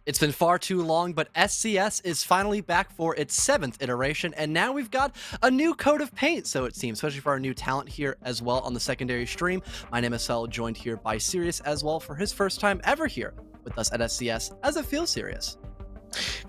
It's been far too long, but SCS is finally back for its seventh iteration, and now we've got a new coat of paint, so it seems, especially for our new talent here as well on the secondary stream. My name is Sel, joined here by Sirius as well for his first time ever here with us at SCS. As it feels, Sirius.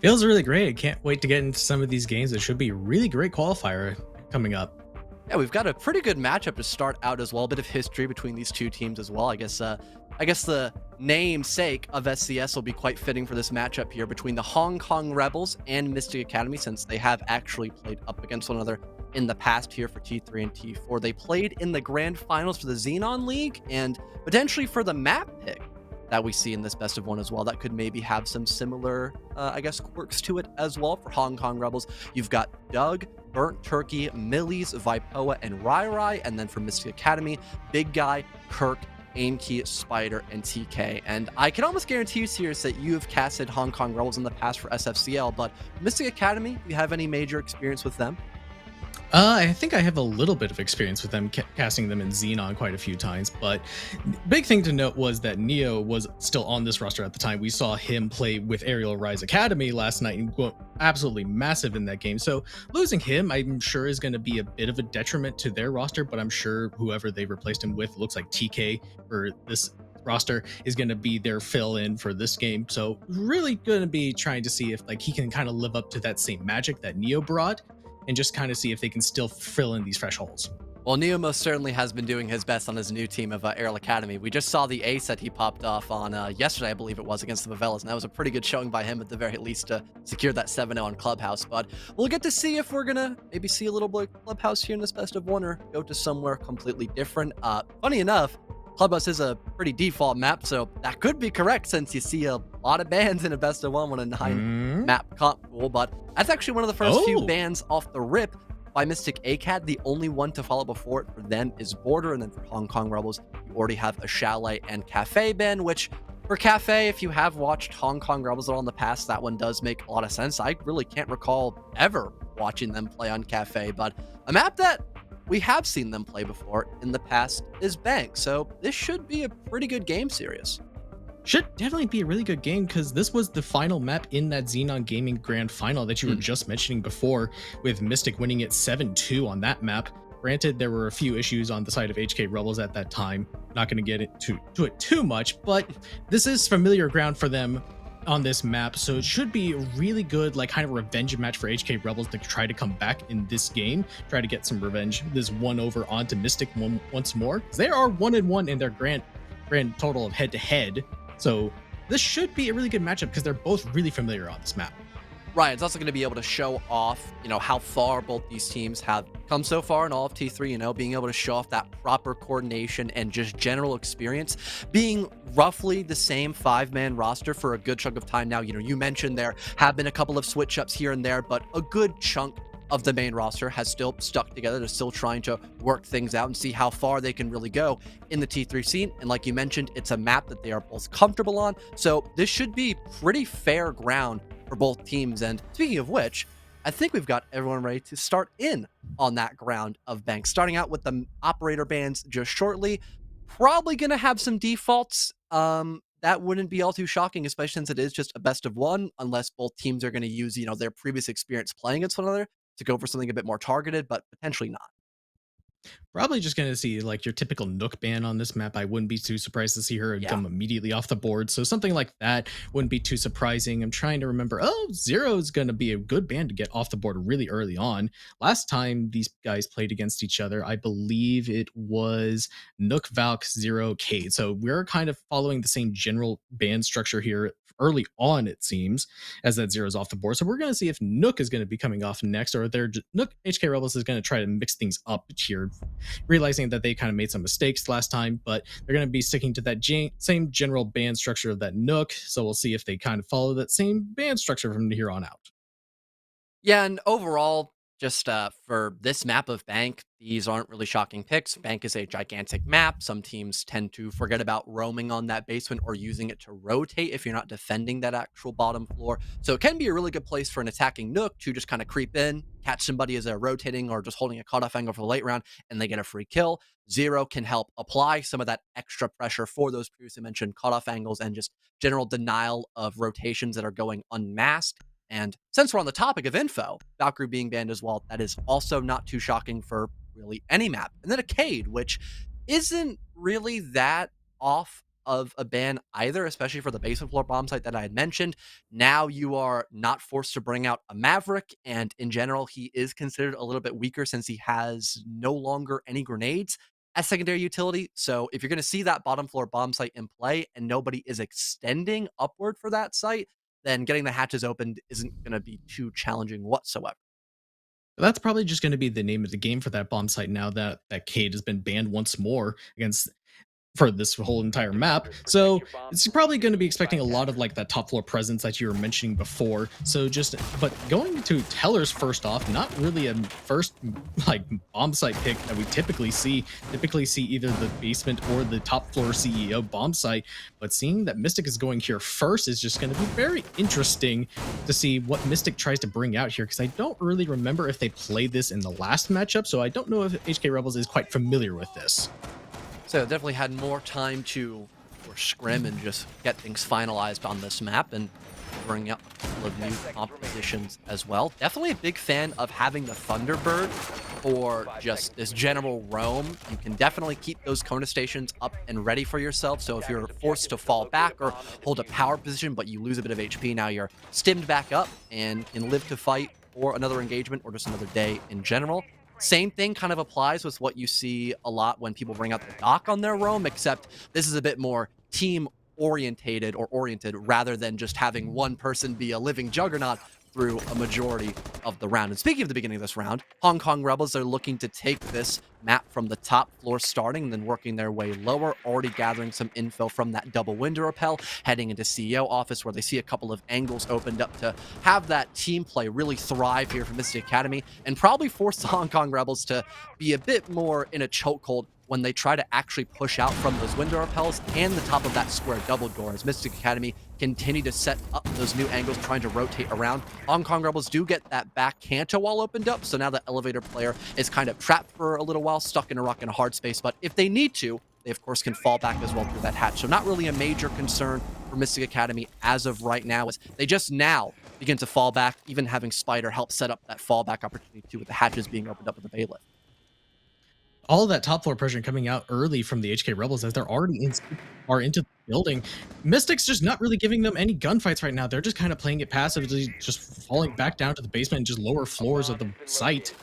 Feels really great. Can't wait to get into some of these games. It should be a really great qualifier coming up. Yeah, we've got a pretty good matchup to start out as well. A bit of history between these two teams as well. I guess the namesake of SCS will be quite fitting for this matchup here between the Hong Kong Rebels and Mystic Academy, since they have actually played up against one another in the past here for T3 and T4. They played in the grand finals for the Xenon League and potentially for the map pick that we see in this best of one as well. That could maybe have some similar, quirks to it as well. For Hong Kong Rebels, you've got Doug, Burnt Turkey, Millies, Vipoa, and Rai Rai. And then for Mystic Academy, Big Guy, Kirk, Aimkey, Spider, and TK. And I can almost guarantee you, Sirius, that you have casted Hong Kong Rebels in the past for SFCL, but Mystic Academy, do you have any major experience with them? I think I have a little bit of experience with them casting them in Xenon quite a few times, but big thing to note was that Neo was still on this roster at the time. We saw him play with Aerial Rise Academy last night and go absolutely massive in that game. So losing him, I'm sure, is going to be a bit of a detriment to their roster, but I'm sure whoever they replaced him with, looks like TK for this roster, is going to be their fill in for this game. So really going to be trying to see if like he can kind of live up to that same magic that Neo brought, and just kind of see if they can still fill in these fresh holes. Well, Neo most certainly has been doing his best on his new team of Aerial Academy. We just saw the ace that he popped off on yesterday, I believe it was, against the Favelas, and that was a pretty good showing by him at the very least to secure that 7-0 on Clubhouse. But we'll get to see if we're going to maybe see a little bit of Clubhouse here in this best of one or go to somewhere completely different. Funny enough, Clubhouse is a pretty default map, so that could be correct since you see a lot of bans in a best of one when a 9 Mm. map comp pool. But that's actually one of the first few Oh, bans off the rip by Mystic ACAD. The only one to follow before it for them is Border, and then for Hong Kong Rebels, you already have a Chalet and Cafe ban, which for Cafe, if you have watched Hong Kong Rebels at all in the past, that one does make a lot of sense. I really can't recall ever watching them play on Cafe, but a map that we have seen them play before in the past is Bank, so this should be a pretty good game, Serious. should definitely be a really good game because this was the final map in that Xenon Gaming Grand Final that you were just mentioning before, with Mystic winning it 7-2 on that map. Granted, there were a few issues on the side of HK Rebels at that time. Not going to get to it too much, but this is familiar ground for them on this map, so it should be a really good, like, kind of revenge match for HK Rebels to try to come back in this game, try to get some revenge, this one over onto Mystic once more. They are 1-1 in their grand total of head to head, so this should be a really good matchup because they're both really familiar on this map. Right, it's also going to be able to show off, how far both these teams have come so far in all of T3, being able to show off that proper coordination and just general experience, being roughly the same 5-man roster for a good chunk of time now. You mentioned there have been a couple of switch ups here and there, but a good chunk of the main roster has still stuck together. They're still trying to work things out and see how far they can really go in the T3 scene. And like you mentioned, it's a map that they are both comfortable on. So this should be pretty fair ground for both teams. And speaking of which, I think we've got everyone ready to start in on that ground of Banks. Starting out with the operator bands just shortly. Probably going to have some defaults. That wouldn't be all too shocking, especially since it is just a best of one, unless both teams are going to use, their previous experience playing against one another to go for something a bit more targeted, but potentially not. Probably just going to see like your typical Nook ban on this map. I wouldn't be too surprised to see her Yeah. come immediately off the board. So something like that wouldn't be too surprising. I'm trying to remember. Oh, Zero is going to be a good ban to get off the board really early on. Last time these guys played against each other, I believe it was Nook, Valk, Zero, Cade. So we're kind of following the same general ban structure here early on, it seems, as that Zero's off the board. So we're going to see if Nook is going to be coming off next, or they're Nook HK Rebels is going to try to mix things up here, realizing that they kind of made some mistakes last time, but they're going to be sticking to that same general band structure of that Nook. So we'll see if they kind of follow that same band structure from here on out. Yeah, and overall, Just for this map of Bank, these aren't really shocking picks. Bank is a gigantic map. Some teams tend to forget about roaming on that basement or using it to rotate if you're not defending that actual bottom floor. So it can be a really good place for an attacking Nook to just kind of creep in, catch somebody as they're rotating or just holding a cutoff angle for the late round, and they get a free kill. Zero can help apply some of that extra pressure for those previously mentioned cutoff angles and just general denial of rotations that are going unmasked. And since we're on the topic of info, Valkyrie being banned as well, that is also not too shocking for really any map. And then Arcade, which isn't really that off of a ban either, especially for the basement floor bomb site that I had mentioned. Now you are not forced to bring out a Maverick, and in general, he is considered a little bit weaker since he has no longer any grenades as secondary utility. So if you're going to see that bottom floor bomb site in play and nobody is extending upward for that site, then getting the hatches opened isn't going to be too challenging whatsoever. That's probably just going to be the name of the game for that bomb site now that Cade has been banned once more against for this whole entire map. So it's probably going to be expecting a lot of like that top floor presence that you were mentioning before. So just, but going to Tellers first off, not really a first like bomb site pick that we typically see. Typically see either the basement or the top floor CEO bomb site. But seeing that Mystic is going here first is just going to be very interesting to see what Mystic tries to bring out here, because I don't really remember if they played this in the last matchup. So I don't know if HK Rebels is quite familiar with this. So definitely had more time to scrim and just get things finalized on this map and bring up a couple of new compositions as well. Definitely a big fan of having the Thunderbird for just this general roam. You can definitely keep those Kona stations up and ready for yourself. So if you're forced to fall back or hold a power position, but you lose a bit of HP, now you're stimmed back up and can live to fight for another engagement or just another day in general. Same thing kind of applies with what you see a lot when people bring out the dock on their roam, except this is a bit more team oriented rather than just having one person be a living juggernaut through a majority of the round. And speaking of the beginning of this round, Hong Kong Rebels are looking to take this map from the top floor starting and then working their way lower, already gathering some info from that double window rappel, heading into CEO office where they see a couple of angles opened up to have that team play really thrive here for Mystic Academy and probably force the Hong Kong Rebels to be a bit more in a chokehold when they try to actually push out from those window repels and the top of that square double door as Mystic Academy continue to set up those new angles trying to rotate around. Hong Kong Rebels do get that back canto wall opened up, so now the elevator player is kind of trapped for a little while, stuck in a rock and a hard space, but if they need to, they of course can fall back as well through that hatch. So not really a major concern for Mystic Academy as of right now, as they just now begin to fall back, even having Spider help set up that fallback opportunity too with the hatches being opened up with the bailiff. All of that top floor pressure coming out early from the HK Rebels as they're already are into the building. Mystic's just not really giving them any gunfights right now. They're just kind of playing it passively, just falling back down to the basement and just lower floors of the site.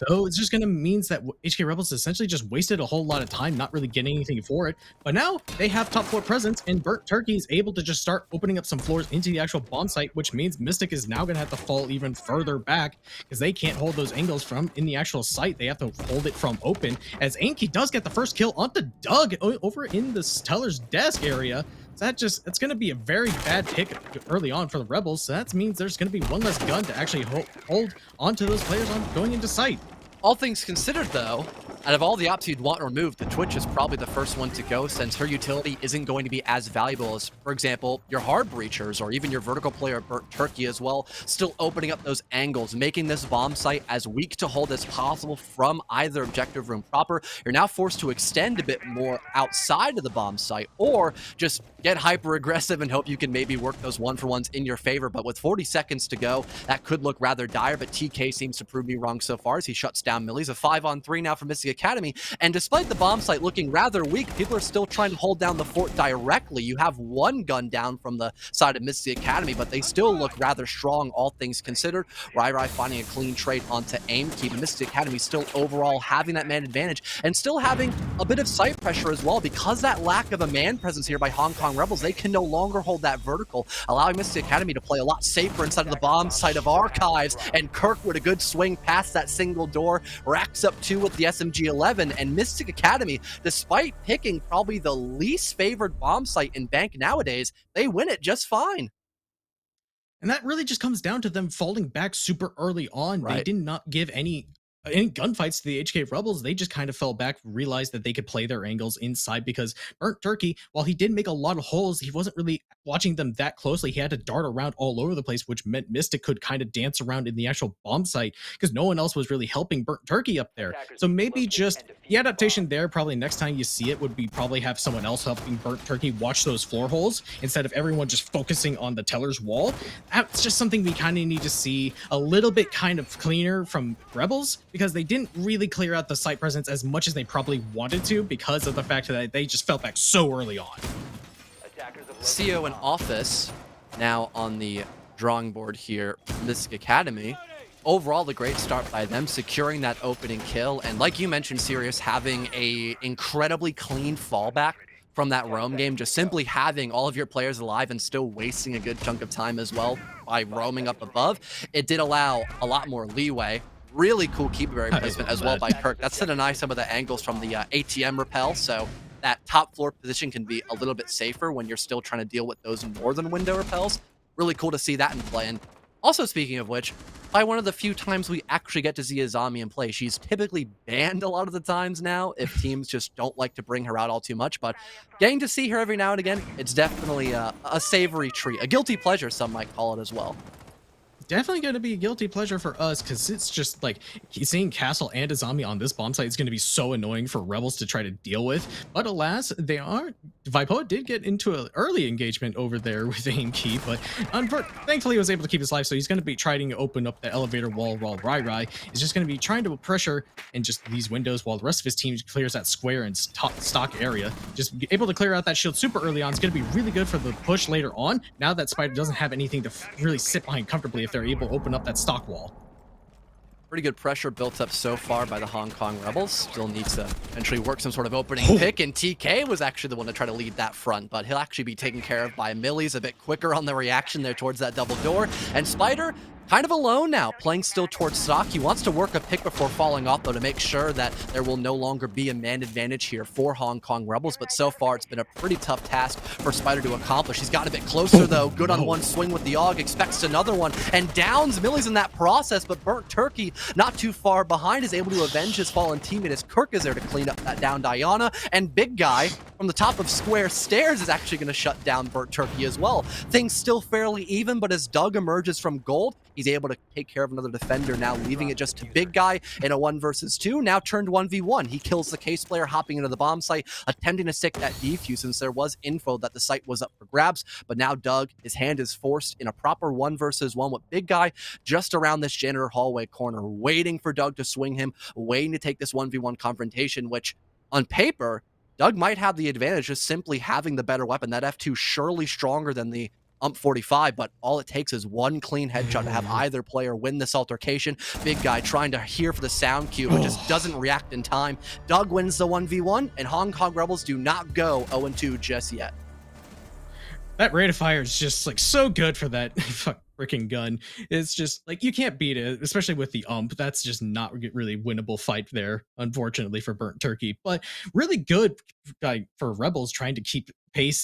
So it's just going to means that HK Rebels essentially just wasted a whole lot of time not really getting anything for it. But now they have top floor presence, and Burnt Turkey is able to just start opening up some floors into the actual bomb site, which means Mystic is now going to have to fall even further back because they can't hold those angles from in the actual site. They have to hold it from open, as Anki does get the first kill onto Doug over in the teller's desk area. So it's going to be a very bad pick early on for the Rebels. So that means there's going to be one less gun to actually hold onto those players on going into sight. All things considered, though, out of all the ops you'd want removed, the Twitch is probably the first one to go, since her utility isn't going to be as valuable as, for example, your hard breachers or even your vertical player Burnt Turkey as well, still opening up those angles, making this bomb site as weak to hold as possible from either objective room proper. You're now forced to extend a bit more outside of the bomb site, or just get hyper aggressive and hope you can maybe work those one-for-ones in your favor. But with 40 seconds to go, that could look rather dire, but TK seems to prove me wrong so far as he shuts down Millie's. A 5-on-3 now for Mystic Academy, and despite the bomb site looking rather weak, people are still trying to hold down the fort directly. You have one gun down from the side of Mystic Academy, but they still look rather strong, all things considered. Rai finding a clean trade onto aim, keeping Mystic Academy still overall having that man advantage, and still having a bit of sight pressure as well, because that lack of a man presence here by Hong Kong Rebels. They can no longer hold that vertical, allowing Mystic Academy to play a lot safer inside of the bomb site of Archives, and Kirk with a good swing past that single door, racks up 2 with the SMG-11, and Mystic Academy, despite picking probably the least favored bomb site in Bank nowadays, they win it just fine. And that really just comes down to them falling back super early on. They Right. did not give any gunfights to the HK Rebels. They just kind of fell back, realized that they could play their angles inside because Burnt Turkey, while he did make a lot of holes, he wasn't really watching them that closely. He had to dart around all over the place, which meant Mystic could kind of dance around in the actual bomb site because no one else was really helping Burnt Turkey up there. So maybe just the adaptation there, probably next time you see it, would be probably have someone else helping Burnt Turkey watch those floor holes instead of everyone just focusing on the teller's wall. That's just something we kind of need to see a little bit kind of cleaner from Rebels because they didn't really clear out the site presence as much as they probably wanted to because of the fact that they just fell back so early on. CO and Office now on the drawing board here, Mystic Academy. Overall, the great start by them securing that opening kill, and like you mentioned, Sirius having a incredibly clean fallback from that roam game, just simply having all of your players alive and still wasting a good chunk of time as well by roaming up above. It did allow a lot more leeway. Really cool keep-berry placement as well by Kirk. That's to deny some of the angles from the ATM repel, so that top floor position can be a little bit safer when you're still trying to deal with those northern window repels. Really cool to see that in play. And also, speaking of which, by one of the few times we actually get to see Azami in play. She's typically banned a lot of the times now if teams just don't like to bring her out all too much, but getting to see her every now and again, it's definitely a savory treat. A guilty pleasure, some might call it as well. Definitely going to be a guilty pleasure for us because it's just like seeing Castle and Azami on this bomb site is going to be so annoying for Rebels to try to deal with. But alas, they are. Vipo did get into an early engagement over there with Aimkey, but thankfully he was able to keep his life. So he's going to be trying to open up the elevator wall while Rai is just going to be trying to pressure in just these windows while the rest of his team clears that square and stock area. Just be able to clear out that shield super early on is going to be really good for the push later on. Now that Spider doesn't have anything to really sit behind comfortably if they're able to open up that stock wall. Pretty good pressure built up so far by the Hong Kong Rebels. Still needs to eventually work some sort of opening pick, and TK was actually the one to try to lead that front, but he'll actually be taken care of by Millie's a bit quicker on the reaction there towards that double door. And Spider kind of alone now, playing still towards stock. He wants to work a pick before falling off, though, to make sure that there will no longer be a man advantage here for Hong Kong Rebels, but so far it's been a pretty tough task for Spider to accomplish. He's got a bit closer, though. Good on one swing with the AUG, expects another one, and downs Millie's in that process, but Burnt Turkey, not too far behind, is able to avenge his fallen teammate as Kirk is there to clean up that down Diana, and Big Guy from the top of Square Stairs is actually going to shut down Burnt Turkey as well. Things still fairly even, but as Doug emerges from gold, he's able to take care of another defender, now leaving it just to Big Guy in a 1 versus 2, now turned 1v1. He kills the case player, hopping into the bomb site, attempting to stick that defuse since there was info that the site was up for grabs, but now Doug, his hand is forced in a proper 1 versus 1 with Big Guy just around this janitor hallway corner, waiting for Doug to swing him, waiting to take this 1v1 confrontation, which on paper, Doug might have the advantage just simply having the better weapon. That F2 surely stronger than the UMP45, but all it takes is one clean headshot to have either player win this altercation. Big Guy trying to hear for the sound cue, but just doesn't react in time. Doug wins the 1v1, and Hong Kong Rebels do not go 0-2 just yet. That rate of fire is just like so good for that freaking gun. It's just like you can't beat it, especially with the UMP. That's just not really winnable fight there, unfortunately, for Burnt Turkey. But really good for Rebels trying to keep pace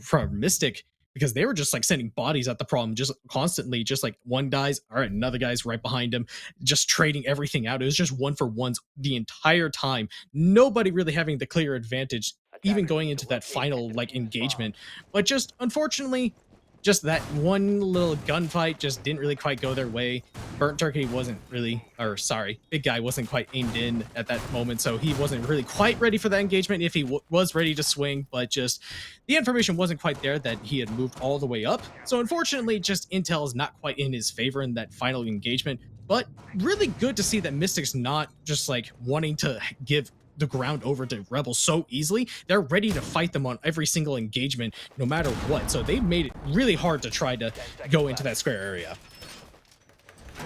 from Mystic, because they were just like sending bodies at the problem just constantly, just like one guy's all right, another guy's right behind him, just trading everything out. It was just 1-for-1s the entire time. Nobody really having the clear advantage, even going into that final like engagement. But just unfortunately, just that one little gunfight just didn't really quite go their way. Burnt Turkey wasn't really, or sorry, Big Guy wasn't quite aimed in at that moment, so he wasn't really quite ready for that engagement if he was ready to swing, but just the information wasn't quite there that he had moved all the way up. So unfortunately, just intel is not quite in his favor in that final engagement, but really good to see that Mystic's not just like wanting to give the ground over to Rebels so easily. They're ready to fight them on every single engagement, no matter what. So they made it really hard to try to go into that square area.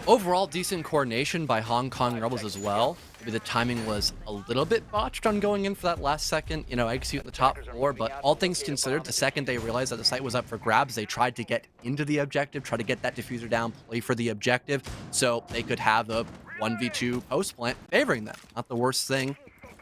Overall, decent coordination by Hong Kong Rebels as well. Maybe the timing was a little bit botched on going in for that last second, execute the top floor, but all things considered, the second they realized that the site was up for grabs, they tried to get into the objective, try to get that diffuser down, play for the objective, so they could have a 1v2 post plant favoring them. Not the worst thing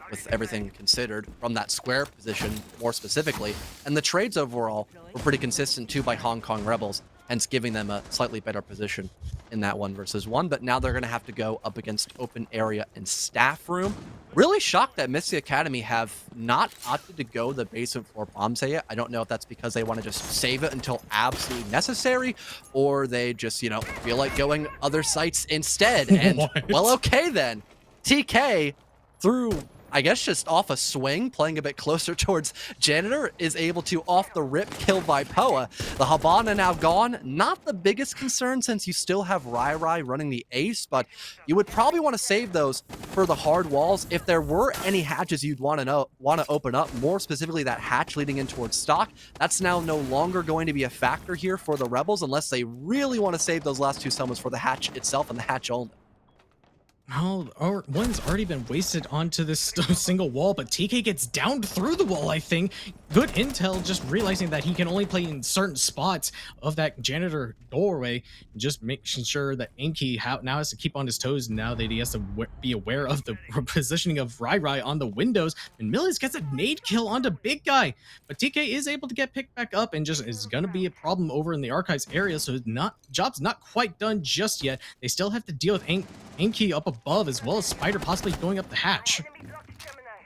with everything considered from that square position more specifically. And the trades overall were pretty consistent too by Hong Kong Rebels. hence giving them a slightly better position in that 1 versus 1. But now they're going to have to go up against open area and staff room. Really shocked that Mystic Academy have not opted to go the basement floor bombs yet. I don't know if that's because they want to just save it until absolutely necessary, or they just, feel like going other sites instead. And, well, okay then. TK, through, I guess, just off a swing, playing a bit closer towards Janitor, is able to, off the rip, kill by Poa. The Habana now gone. Not the biggest concern since you still have Rai running the ace, but you would probably want to save those for the hard walls. If there were any hatches you'd want to open up, more specifically that hatch leading in towards stock, that's now no longer going to be a factor here for the Rebels unless they really want to save those last 2 summons for the hatch itself and the hatch only. Oh, one's already been wasted onto this single wall, but TK gets downed through the wall, I think. Good intel, just realizing that he can only play in certain spots of that janitor doorway, just making sure that Inky now has to keep on his toes now that he has to be aware of the positioning of Rai on the windows. And Millies gets a nade kill onto Big Guy, but TK is able to get picked back up and just is going to be a problem over in the archives area, so job's not quite done just yet. They still have to deal with Inky up above, as well as Spider possibly going up the hatch.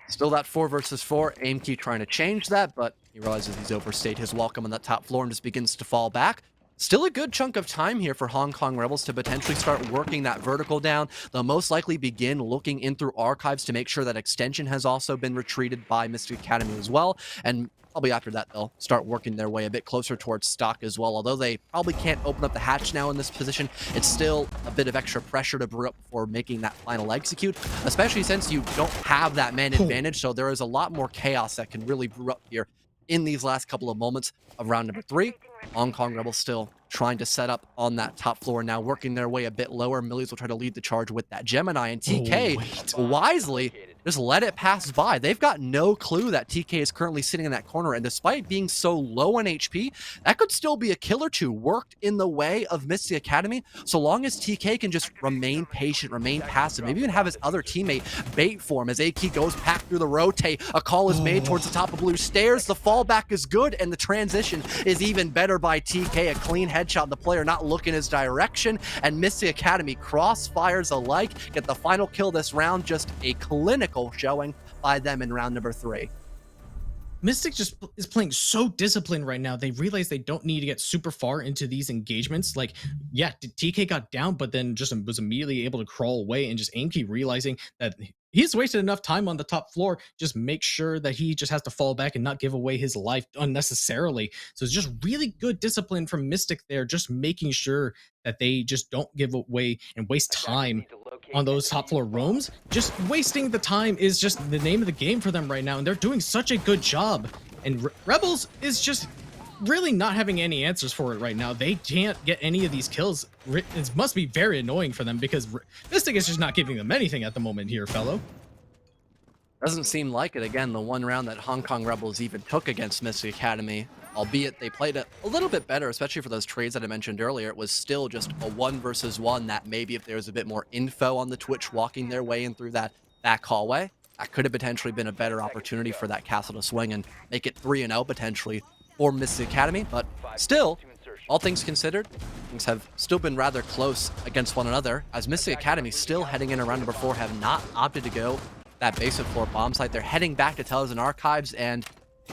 Still that 4 versus 4. Aimkey trying to change that, but he realizes he's overstayed his welcome on that top floor and just begins to fall back. Still a good chunk of time here for Hong Kong Rebels to potentially start working that vertical down. They'll most likely begin looking in through archives to make sure that extension has also been retreated by Mystic Academy as well. And probably after that, they'll start working their way a bit closer towards stock as well. Although they probably can't open up the hatch now in this position, it's still a bit of extra pressure to brew up before making that final execute, especially since you don't have that man advantage. So there is a lot more chaos that can really brew up here in these last couple of moments of round number 3. Hong Kong Rebels still trying to set up on that top floor now, working their way a bit lower. Millies will try to lead the charge with that Gemini, and TK wisely just let it pass by. They've got no clue that TK is currently sitting in that corner, and despite being so low on HP, that could still be a kill or two worked in the way of Mystic Academy, so long as TK can just remain patient, remain passive, maybe even have his other teammate bait for him as AK goes back through the rotate. A call is made towards the top of blue stairs. The fallback is good, and the transition is even better by TK. A clean headshot, the player not looking his direction, and Mystic Academy crossfires alike get the final kill this round. Just a clinical showing by them in round number 3. Mystic just is playing so disciplined right now. They realize they don't need to get super far into these engagements. Like, yeah, TK got down, but then just was immediately able to crawl away, and just Aimkey realizing that he's wasted enough time on the top floor. Just make sure that he just has to fall back and not give away his life unnecessarily. So it's just really good discipline from Mystic there, just making sure that they just don't give away and waste time on those top floor roams. Just wasting the time is just the name of the game for them right now, and they're doing such a good job. And Rebels is just really not having any answers for it right now. They can't get any of these kills. It must be very annoying for them, because Mystic is just not giving them anything at the moment here, fellow. Doesn't seem like it. Again, the one round that Hong Kong Rebels even took against Mystic Academy, albeit they played it a little bit better, especially for those trades that I mentioned earlier, it was still just a 1 versus 1 that maybe if there was a bit more info on the Twitch walking their way in through that back hallway, that could have potentially been a better opportunity for that castle to swing and make it 3-0 potentially for Mystic Academy. But still, all things considered, things have still been rather close against one another, as Mystic Academy still heading in around number 4 have not opted to go that basement floor bomb site. They're heading back to Tellers and Archives, and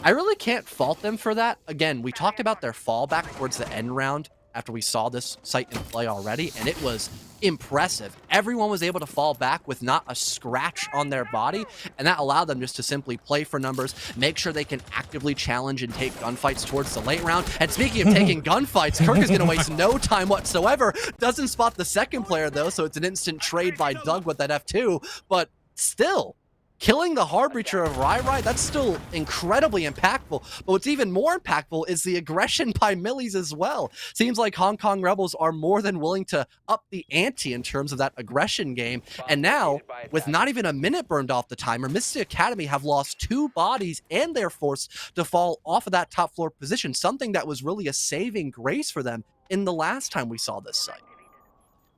I really can't fault them for that. Again, we talked about their fallback towards the end round after we saw this site in play already, and it was impressive. Everyone was able to fall back with not a scratch on their body, and that allowed them just to simply play for numbers, make sure they can actively challenge and take gunfights towards the late round. And speaking of taking gunfights, Kirk is going to waste no time whatsoever. Doesn't spot the second player, though, so it's an instant trade by Doug with that F2, but still, killing the Harbreacher of Rai, that's still incredibly impactful. But what's even more impactful is the aggression by Millies as well. Seems like Hong Kong Rebels are more than willing to up the ante in terms of that aggression game. And now, with not even a minute burned off the timer, Mystic Academy have lost 2 bodies and they're forced to fall off of that top floor position, something that was really a saving grace for them in the last time we saw this site.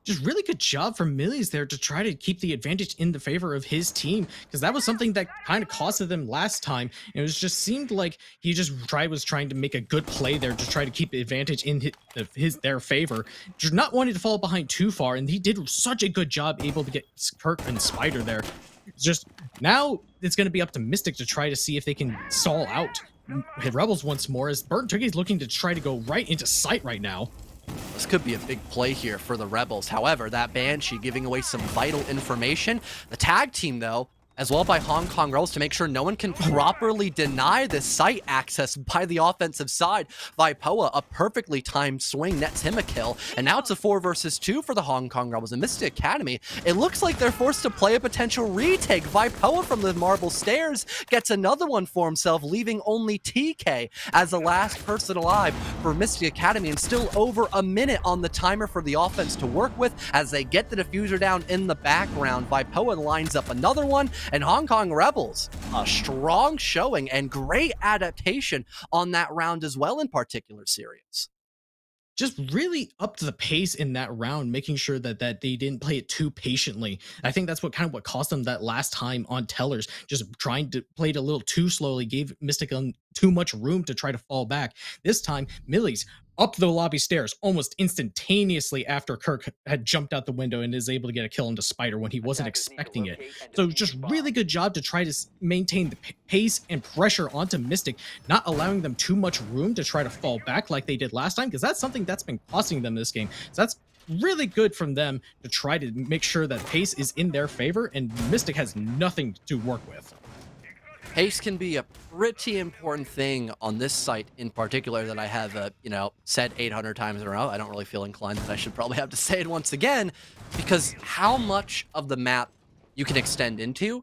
Just really good job from Millies there to try to keep the advantage in the favor of his team, because that was something that kind of costed them last time. And it was just seemed like he just was trying to make a good play there to try to keep the advantage in their favor, just not wanting to fall behind too far. And he did such a good job able to get Kirk and Spider there. Just now it's going to be up to Mystic to try to see if they can stall out Rebels once more, as Burnt Turkey's looking to try to go right into sight right now. This could be a big play here for the Rebels. However, that Banshee giving away some vital information. The tag team, though, as well by Hong Kong Rebels to make sure no one can properly deny this site access by the offensive side. Vipoa, a perfectly timed swing, nets him a kill. And now it's a 4 versus 2 for the Hong Kong Rebels. And Mystic Academy, it looks like they're forced to play a potential retake. Vipoa from the marble stairs gets another one for himself, leaving only TK as the last person alive for Mystic Academy. And still over a minute on the timer for the offense to work with as they get the diffuser down in the background. Vipoa lines up another one. And Hong Kong Rebels, a strong showing and great adaptation on that round as well in particular series. Just really up to the pace in that round, making sure that they didn't play it too patiently. I think that's what cost them that last time on Tellers, just trying to play it a little too slowly, gave Mystic too much room to try to fall back. This time, Millies up the lobby stairs almost instantaneously after Kirk had jumped out the window and is able to get a kill into Spider when he wasn't expecting it. So just really good job to try to maintain the pace and pressure onto Mystic, not allowing them too much room to try to fall back like they did last time, because that's something that's been costing them this game. So that's really good from them to try to make sure that pace is in their favor and Mystic has nothing to work with. Pace can be a pretty important thing on this site in particular that I have, said 800 times in a row. I don't really feel inclined that I should probably have to say it once again, because how much of the map you can extend into,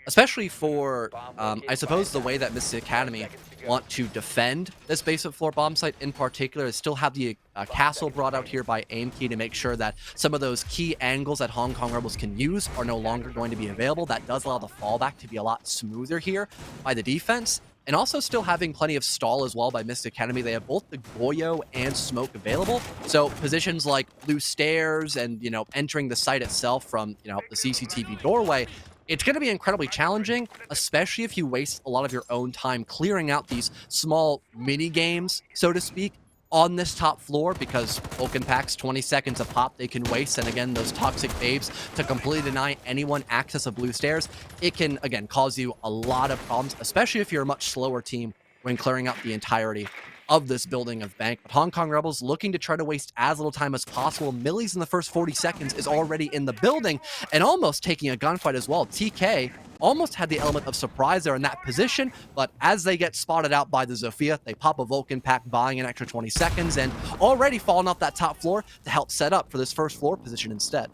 especially for, I suppose, the way that Mystic Academy want to defend this basement floor bomb site in particular is still have the castle brought out here by Aimkey to make sure that some of those key angles that Hong Kong Rebels can use are no longer going to be available. That does allow the fallback to be a lot smoother here by the defense. And also still having plenty of stall as well by Mystic Academy. They have both the Goyo and Smoke available. So positions like blue stairs and, entering the site itself from, the CCTV doorway, it's going to be incredibly challenging, especially if you waste a lot of your own time clearing out these small mini games, so to speak, on this top floor, because Vulcan packs 20 seconds a pop they can waste, and again, those toxic babes to completely deny anyone access of blue stairs, it can, again, cause you a lot of problems, especially if you're a much slower team when clearing out the entirety of this building of bank. But Hong Kong Rebels looking to try to waste as little time as possible. Millies in the first 40 seconds is already in the building and almost taking a gunfight as well. TK almost had the element of surprise there in that position, but as they get spotted out by the Zofia, they pop a Vulcan pack, buying an extra 20 seconds and already falling off that top floor to help set up for this first floor position instead.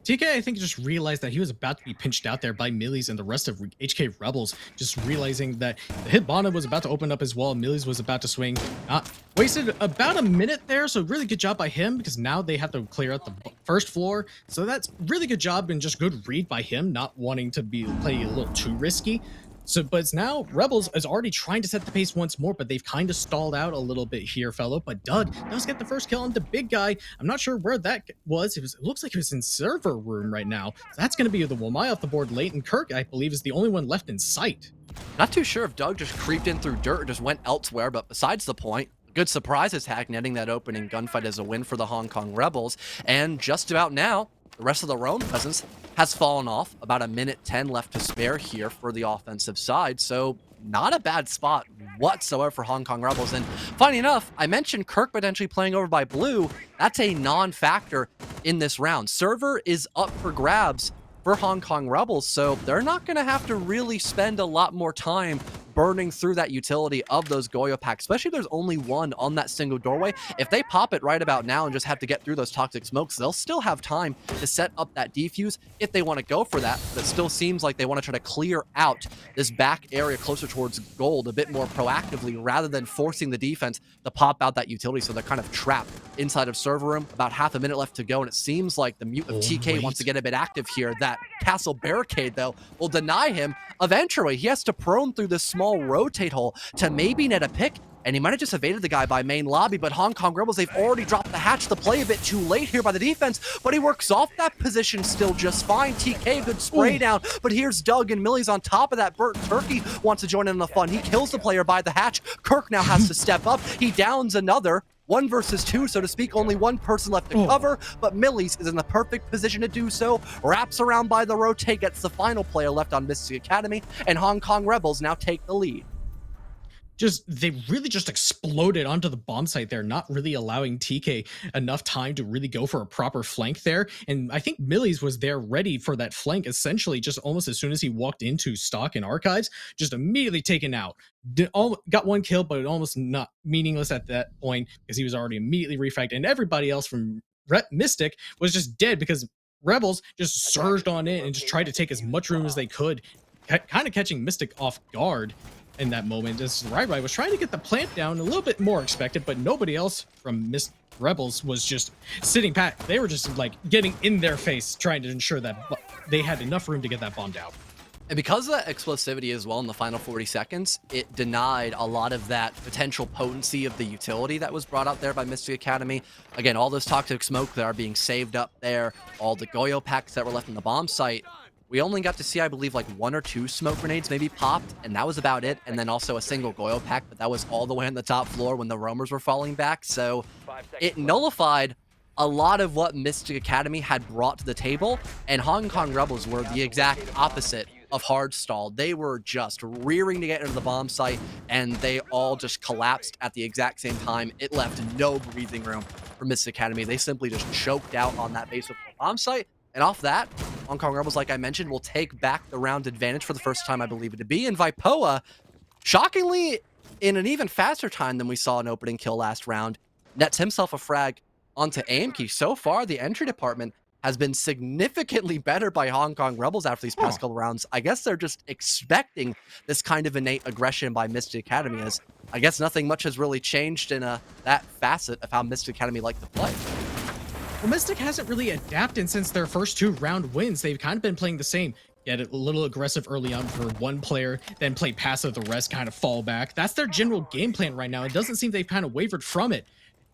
TK, I think, just realized that he was about to be pinched out there by Millies and the rest of HK Rebels, just realizing that the Hibana was about to open up as well. Millies was about to swing. Wasted about a minute there, so really good job by him, because now they have to clear out the first floor. So that's really good job and just good read by him, not wanting to play a little too risky. So, but it's now Rebels is already trying to set the pace once more, but they've kind of stalled out a little bit here, fellow. But Doug does get the first kill on the big guy. I'm not sure where that was. It looks like it was in server room right now. So that's going to be the Wamai off the board. Leighton Kirk, I believe, is the only one left in sight. Not too sure if Doug just creeped in through dirt or just went elsewhere, but besides the point, good surprise attack, netting that opening gunfight as a win for the Hong Kong Rebels. And just about now, the rest of the Roam presence has fallen off. About a minute 10 left to spare here for the offensive side. So not a bad spot whatsoever for Hong Kong Rebels. And funny enough, I mentioned Kirk potentially playing over by blue. That's a non-factor in this round. Server is up for grabs for Hong Kong Rebels, so they're not going to have to really spend a lot more time burning through that utility of those Goyo packs, especially if there's only one on that single doorway. If they pop it right about now and just have to get through those toxic smokes, they'll still have time to set up that defuse if they want to go for that. But it still seems like they want to try to clear out this back area closer towards gold a bit more proactively rather than forcing the defense to pop out that utility, so they're kind of trapped inside of server room. About half a minute left to go, and it seems like the mute of TK wants to get a bit active here. That castle barricade, though, will deny him of entry. He has to prone through this small small rotate hole to maybe net a pick, and he might have just evaded the guy by main lobby, but Hong Kong Rebels, they've already dropped the hatch. The play a bit too late here by the defense, but he works off that position still just fine. TK, good spray down, but here's Doug and Millie's on top of that. Burt Turkey wants to join in the fun. He kills the player by the hatch. Kirk now has to step up. He downs another. 1 versus 2, so to speak, only one person left to cover, but Millie's is in the perfect position to do so. Wraps around by the rotate, gets the final player left on Mystic Academy, and Hong Kong Rebels now take the lead. They really just exploded onto the bomb site there, not really allowing TK enough time to really go for a proper flank there. And I think Millie's was there ready for that flank, essentially just almost as soon as he walked into stock and archives, just immediately taken out. Got 1 kill, but almost not meaningless at that point because he was already immediately refragged, and everybody else from Mystic was just dead because Rebels just surged on in and just tried to take as much room as they could, kind of catching Mystic off guard in that moment, as Rai was trying to get the plant down a little bit more expected, but nobody else from Rebels was just sitting pat. They were just like getting in their face, trying to ensure that they had enough room to get that bomb down. And because of that explosivity as well in the final 40 seconds, it denied a lot of that potential potency of the utility that was brought out there by Mystic Academy. Again, all those toxic smoke that are being saved up there, all the Goyo packs that were left in the bomb site. We only got to see, I believe, like 1 or 2 smoke grenades maybe popped, and that was about it. And then also a single Goyo pack, but that was all the way on the top floor when the roamers were falling back. So it nullified a lot of what Mystic Academy had brought to the table, and Hong Kong Rebels were the exact opposite of hard stalled. They were just rearing to get into the bomb site, and they all just collapsed at the exact same time. It left no breathing room for Mystic Academy. They simply just choked out on that base of the bomb site. And off that, Hong Kong Rebels, like I mentioned, will take back the round advantage for the first time I believe it to be. And Vipoa, shockingly, in an even faster time than we saw an opening kill last round, nets himself a frag onto Aimkey. So far, the entry department has been significantly better by Hong Kong Rebels after these past couple rounds. I guess they're just expecting this kind of innate aggression by Mystic Academy, as I guess nothing much has really changed in that facet of how Mystic Academy like to play. Well, Mystic hasn't really adapted since their first 2 round wins. They've kind of been playing the same. Get a little aggressive early on for one player, then play passive, the rest kind of fall back. That's their general game plan right now. It doesn't seem they've kind of wavered from it.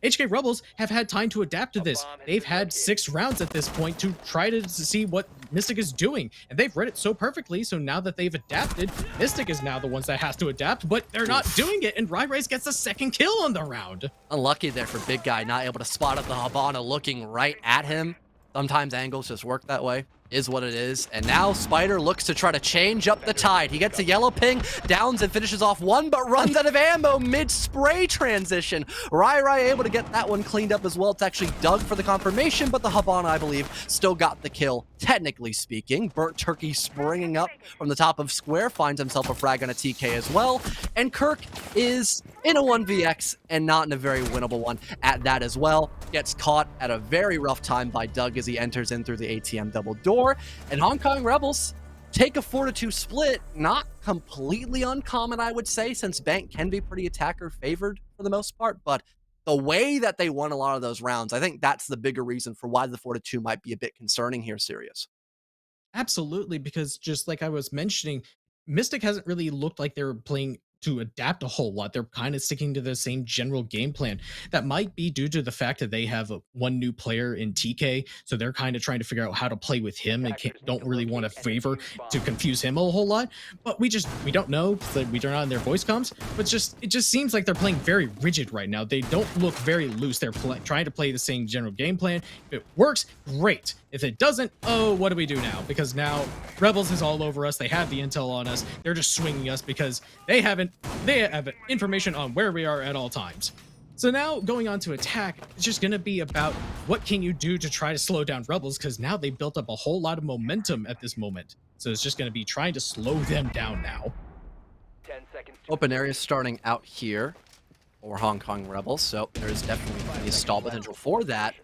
HK Rebels have had time to adapt to this. They've had 6 rounds at this point to try to see what Mystic is doing, and they've read it so perfectly. So now that they've adapted, Mystic is now the ones that has to adapt, but they're not doing it, and Rai gets the 2nd kill on the round. Unlucky there for Big Guy, not able to spot up the Habana looking right at him. Sometimes angles just work that way. Is what it is. And now Spider looks to try to change up the tide. He gets a yellow ping, downs and finishes off 1, but runs out of ammo mid-spray transition. Rai able to get that one cleaned up as well. It's actually Doug for the confirmation, but the Habana, I believe, still got the kill, technically speaking. Burnt Turkey springing up from the top of square, finds himself a frag on a TK as well. And Kirk is in a 1vx and not in a very winnable one at that as well. Gets caught at a very rough time by Doug as he enters in through the ATM double door. And Hong Kong Rebels take a 4-2 split. Not completely uncommon, I would say, since Bank can be pretty attacker favored for the most part, but the way that they won a lot of those rounds, I think that's the bigger reason for why the 4-2 might be a bit concerning here, Sirius. Absolutely, because just like I was mentioning, Mystic hasn't really looked like they're playing to adapt a whole lot. They're kind of sticking to the same general game plan. That might be due to the fact that they have one new player in TK, so they're kind of trying to figure out how to play with him and don't really want to favor to confuse him a whole lot. But we don't know because we turn on their voice comms. But it just seems like they're playing very rigid right now. They don't look very loose. They're trying to play the same general game plan. If it works, great. If it doesn't, oh, what do we do now? Because now Rebels is all over us. They have the intel on us. They're just swinging us because they have information on where we are at all times. So now going on to attack, it's just going to be about what can you do to try to slow down Rebels, because now they built up a whole lot of momentum at this moment. So it's just going to be trying to slow them down now. 10 seconds. Open area starting out here for Hong Kong Rebels, so there's definitely a stall potential for that.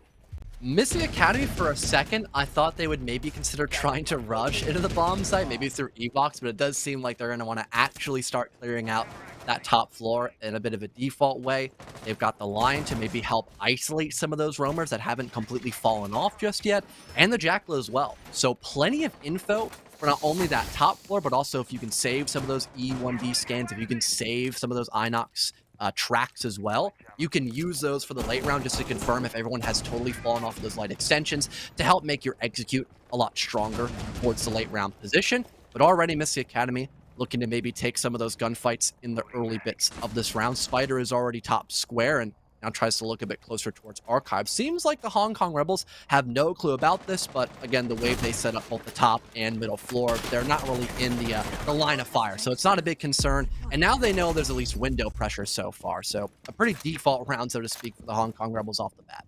Mystic Academy, for a second, I thought they would maybe consider trying to rush into the bomb site, maybe through Evox, but it does seem like they're going to want to actually start clearing out that top floor in a bit of a default way. They've got the Lion to maybe help isolate some of those roamers that haven't completely fallen off just yet, and the Jackal as well. So plenty of info for not only that top floor, but also if you can save some of those E1D scans, if you can save some of those Inox tracks as well, you can use those for the late round just to confirm if everyone has totally fallen off of those light extensions to help make your execute a lot stronger towards the late round position. But already Mystic Academy looking to maybe take some of those gunfights in the early bits of this round. Spider is already top square and now tries to look a bit closer towards Archive. Seems like the Hong Kong Rebels have no clue about this, but again, the wave they set up both the top and middle floor, they're not really in the line of fire, so it's not a big concern. And now they know there's at least window pressure so far, so a pretty default round, so to speak, for the Hong Kong Rebels off the bat.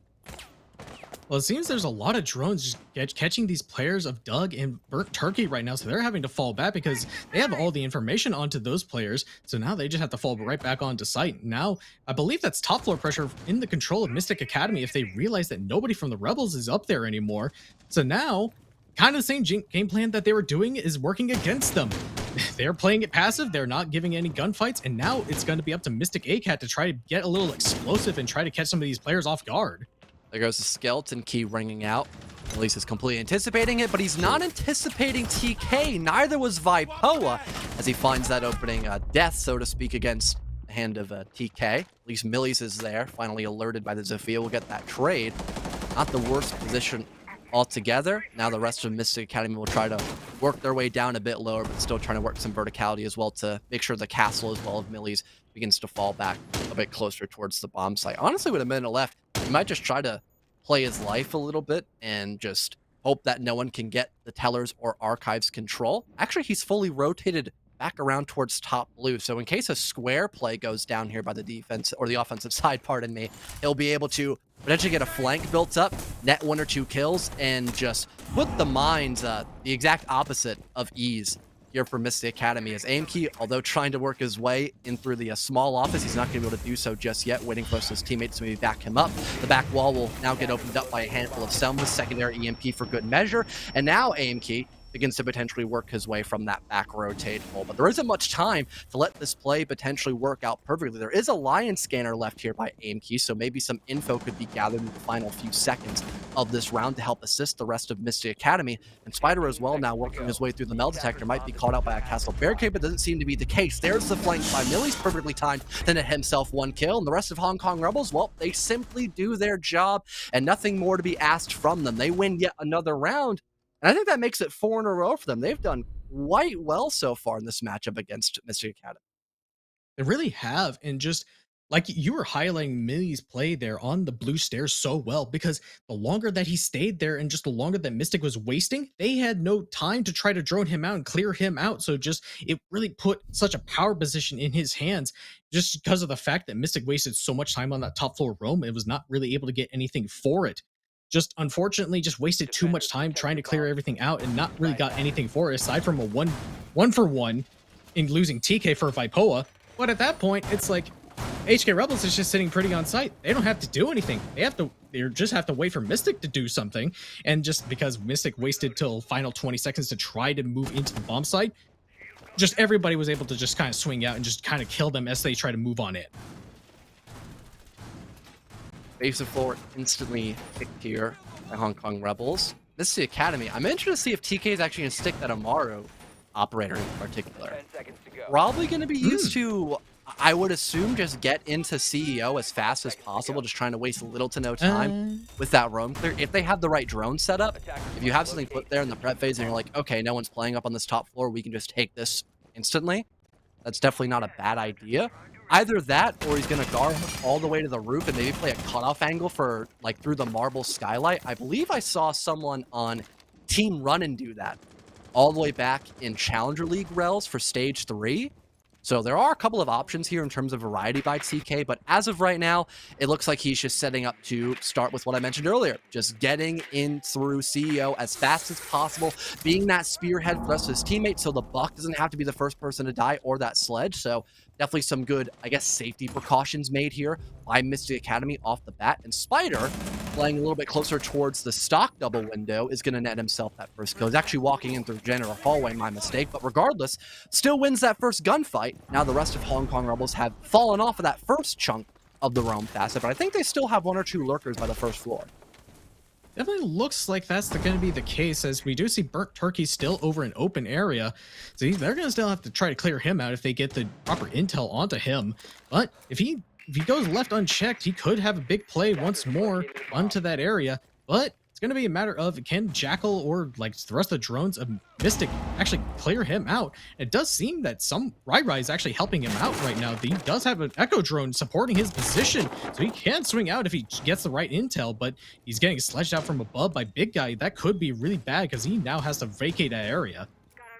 Well, it seems there's a lot of drones just catching these players of Doug and Burnt Turkey right now, so they're having to fall back because they have all the information onto those players, so now they just have to fall right back onto site. Now, I believe that's top floor pressure in the control of Mystic Academy if they realize that nobody from the Rebels is up there anymore. So now, kind of the same game plan that they were doing is working against them. They're playing it passive, they're not giving any gunfights, and now it's going to be up to Mystic ACAT to try to get a little explosive and try to catch some of these players off guard. There goes the skeleton key ringing out. At least he's completely anticipating it, but he's not anticipating TK. Neither was Vipoa, as he finds that opening death, so to speak, against the hand of TK. At least Millies is there, finally alerted by the Zofia. We'll get that trade. Not the worst position altogether. Now the rest of Mystic Academy will try to work their way down a bit lower, but still trying to work some verticality as well to make sure the castle as well of Millies begins to fall back a bit closer towards the bomb site. Honestly, with a minute left, he might just try to play his life a little bit and just hope that no one can get the Tellers or Archives control. Actually, he's fully rotated back around towards top blue. So in case a square play goes down here by the defense or the offensive side, pardon me, he'll be able to potentially get a flank built up, net 1 or 2 kills, and just put the mines the exact opposite of ease here for Mystic Academy, as Aimkey, although trying to work his way in through the small office, he's not going to be able to do so just yet, waiting for his teammates to maybe back him up. The back wall will now get opened up by a handful of Selmas, secondary EMP for good measure, and now Aimkey begins to potentially work his way from that back rotate hole. But there isn't much time to let this play potentially work out perfectly. There is a Lion scanner left here by Aimkey, so maybe some info could be gathered in the final few seconds of this round to help assist the rest of Mystic Academy. And Spider as well, now working his way through the metal detector, might be caught out by a castle barricade, but doesn't seem to be the case. There's the flank by Millies, perfectly timed, then at himself 1 kill. And the rest of Hong Kong Rebels, well, they simply do their job and nothing more to be asked from them. They win yet another round. And I think that makes it 4 in a row for them. They've done quite well so far in this matchup against Mystic Academy. They really have. And just like you were highlighting Millie's play there on the blue stairs so well, because the longer that he stayed there and just the longer that Mystic was wasting, they had no time to try to drone him out and clear him out. So just it really put such a power position in his hands just because of the fact that Mystic wasted so much time on that top floor roam and was not really able to get anything for it. Just unfortunately just wasted too much time trying to clear everything out and not really got anything for it aside from a one for one in losing TK for Vipoa. But at that point, it's like HK Rebels is just sitting pretty on site. They don't have to do anything. They just have to wait for Mystic to do something. And just because Mystic wasted till final 20 seconds to try to move into the bomb site, just everybody was able to just kind of swing out and just kind of kill them as they try to move on in. Base of floor instantly picked here by Hong Kong Rebels. This is the Academy. I'm interested to see if TK is actually going to stick that Amaru operator in particular. 10 seconds to go. Probably going to be used to, I would assume, just get into CEO as fast as possible, just trying to waste little to no time with that roam clear. If they have the right drone setup, if you have something put there in the prep phase and you're like, okay, no one's playing up on this top floor, we can just take this instantly. That's definitely not a bad idea. Either that, or he's going to guard all the way to the roof and maybe play a cutoff angle for, like, through the marble skylight. I believe I saw someone on Team Run and do that all the way back in Challenger League Rels for Stage 3. So there are a couple of options here in terms of variety by TK, but as of right now, it looks like he's just setting up to start with what I mentioned earlier, just getting in through CEO as fast as possible, being that spearhead for the rest of his teammates so the Buck doesn't have to be the first person to die or that sledge. So definitely some good, I guess, safety precautions made here by Mystic Academy off the bat. And Spider, playing a little bit closer towards the stock double window, is going to net himself that first kill. He's actually walking in through general hallway, my mistake, but regardless, still wins that first gunfight. Now the rest of Hong Kong Rebels have fallen off of that first chunk of the roam facet, but I think they still have 1 or 2 lurkers by the first floor. Definitely looks like that's going to be the case, as we do see Burnt Turkey still over an open area. So they're going to still have to try to clear him out if they get the proper intel onto him. But if he goes left unchecked, he could have a big play once more onto that area. But it's going to be a matter of, can Jackal or like the rest of the drones of Mystic actually clear him out? It does seem that some Rai is actually helping him out right now. He does have an Echo drone supporting his position, so he can swing out if he gets the right intel, but he's getting sledged out from above by Big Guy. That could be really bad because he now has to vacate that area.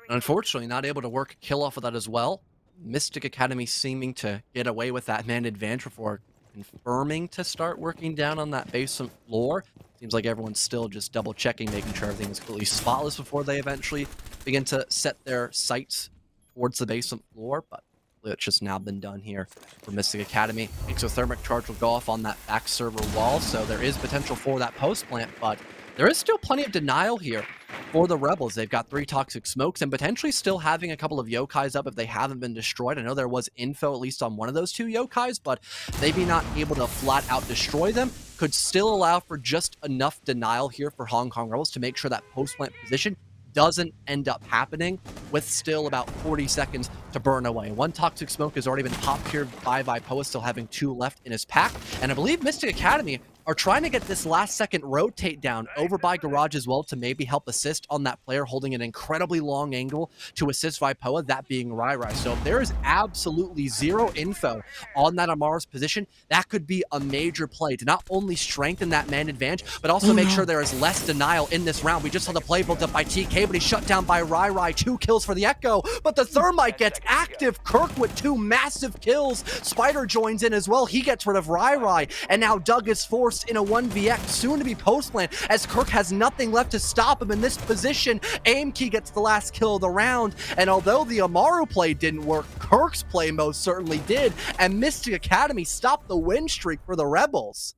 Unfortunately, not able to work a kill off of that as well. Mystic Academy seeming to get away with that man advantage before confirming to start working down on that basement floor. Seems like everyone's still just double checking, making sure everything is completely spotless before they eventually begin to set their sights towards the basement floor, but it's just now been done here for Mystic Academy. Exothermic charge will go off on that back server wall, so there is potential for that post plant, but there is still plenty of denial here for the Rebels. They've got 3 toxic smokes and potentially still having a couple of yokais up if they haven't been destroyed. I know there was info at least on one of those 2 yokais, but maybe not able to flat out destroy them. Could still allow for just enough denial here for Hong Kong Rebels to make sure that post plant position doesn't end up happening, with still about 40 seconds to burn away. 1 toxic smoke has already been popped here by Vipoa, still having 2 left in his pack. And I believe Mystic Academy are trying to get this last second rotate down over by Garage as well to maybe help assist on that player holding an incredibly long angle to assist Vipoa, that being Rai. So if there is absolutely 0 info on that Amara's position, that could be a major play to not only strengthen that man advantage, but also make sure there is less denial in this round. We just saw the play built up by TK, but he's shut down by Rai. 2 kills for the Echo, but the Thermite gets active. Kirk with 2 massive kills. Spider joins in as well. He gets rid of Rai, and now Doug is forced in a 1vx, soon to be post plant, as Kirk has nothing left to stop him in this position. Aimkey gets the last kill of the round, and although the Amaru play didn't work, Kirk's play most certainly did, and Mystic Academy stopped the win streak for the Rebels.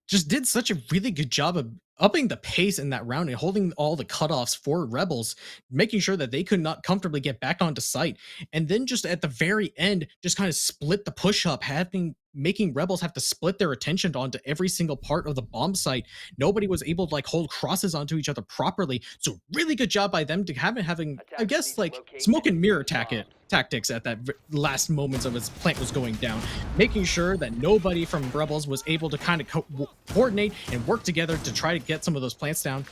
Just did such a really good job of upping the pace in that round and holding all the cutoffs for Rebels, making sure that they could not comfortably get back onto site. And then just at the very end, just kind of split the push up, making Rebels have to split their attention onto every single part of the bomb site. Nobody was able to like hold crosses onto each other properly. So really good job by them to having I guess like smoke and mirror tactics at that last moments of its plant was going down, making sure that nobody from Rebels was able to kind of coordinate and work together to try to get some of those plants down.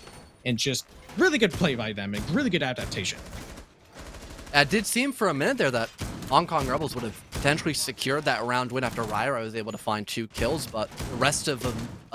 And just really good play by them and really good adaptation. It did seem for a minute there that Hong Kong Rebels would have potentially secured that round win after Rai was able to find 2 kills, but the rest of